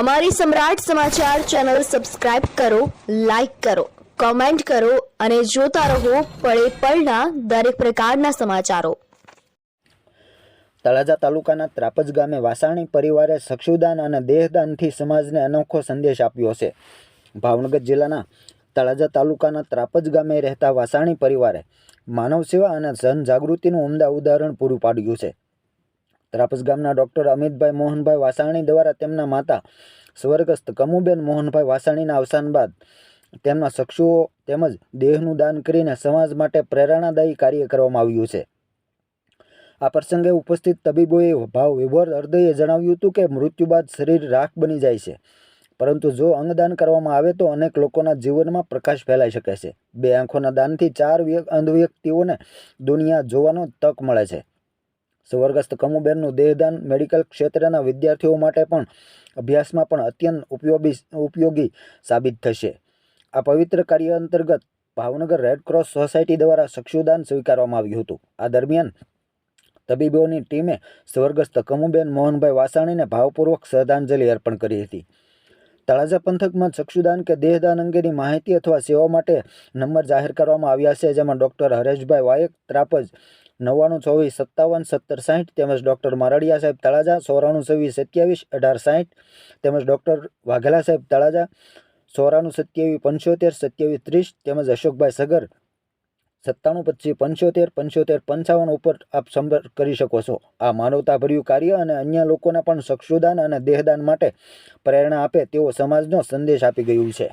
અમારી સમ્રાટ સમાચાર ચેનલ સબસ્ક્રાઇબ કરો, લાઇક કરો, કોમેન્ટ કરો અને જોતા રહો પળે પળના દરેક પ્રકારના સમાચારો। તળાજા તાલુકાના ત્રાપજ ગામે વાસાણી પરિવારે ચક્ષુદાન અને દેહદાનથી સમાજને અનોખો સંદેશ આપ્યો છે। ભાવનગર જિલ્લાના તળાજા તાલુકાના ત્રાપજ ગામે રહેતા વાસાણી પરિવારે માનવ સેવા અને જનજાગૃતિનું ઉમદા ઉદાહરણ પૂરું પાડ્યું છે। ત્રાપજ ગામના ડૉક્ટર અમિતભાઈ મોહનભાઈ વાસાણી દ્વારા તેમના માતા સ્વર્ગસ્થ કમુબેન મોહનભાઈ વાસાણીના અવસાન બાદ તેમના ચક્ષુઓ તેમજ દેહનું દાન કરીને સમાજ માટે પ્રેરણાદાયી કાર્ય કરવામાં આવ્યું છે। આ પ્રસંગે ઉપસ્થિત તબીબોએ ભાવવિભોર હૃદયે જણાવ્યું હતું કે મૃત્યુ બાદ શરીર રાખ બની જાય છે, પરંતુ જો અંગદાન કરવામાં આવે તો અનેક લોકોના જીવનમાં પ્રકાશ ફેલાઈ શકે છે। 2 આંખોના દાનથી 4 અંધ વ્યક્તિઓને દુનિયા જોવાનો તક મળે છે। સ્વર્ગસ્થ કમુબેનનું દેહદાન મેડિકલ ક્ષેત્રના વિદ્યાર્થીઓ માટે પણ અભ્યાસમાં પણ અત્યંત ઉપયોગી સાબિત થશે। આ પવિત્ર કાર્ય અંતર્ગત ભાવનગર રેડક્રોસ સોસાયટી દ્વારા ચક્ષુદાન સ્વીકારવામાં આવ્યું હતું। આ દરમિયાન તબીબોની ટીમે સ્વર્ગસ્થ કમુબેન મોહનભાઈ વાસાણીને ભાવપૂર્વક શ્રદ્ધાંજલિ અર્પણ કરી હતી। તળાજા પંથકમાં ચક્ષુદાન કે દેહદાન અંગેની માહિતી અથવા સેવા માટે નંબર જાહેર કરવામાં આવ્યા છે, જેમાં ડૉક્ટર હરેશભાઈ વાયક ત્રાપજ 9924 57 17 60 તેમજ ડૉક્ટર મારડિયા સાહેબ તળાજા 94 27 18 60 તેમજ ડૉક્ટર વાઘેલા સાહેબ તળાજા 94 27 75 27 30 તેમજ અશોકભાઈ સગર 97 25 75 75 55 ઉપર આપ સંપર્ક કરી શકો છો। આ માનવતાભર્યું કાર્ય અને અન્ય લોકોને પણ ચક્ષુદાન અને દેહદાન માટે પ્રેરણા આપે તેવો સમાજનો સંદેશ આપી ગયું છે।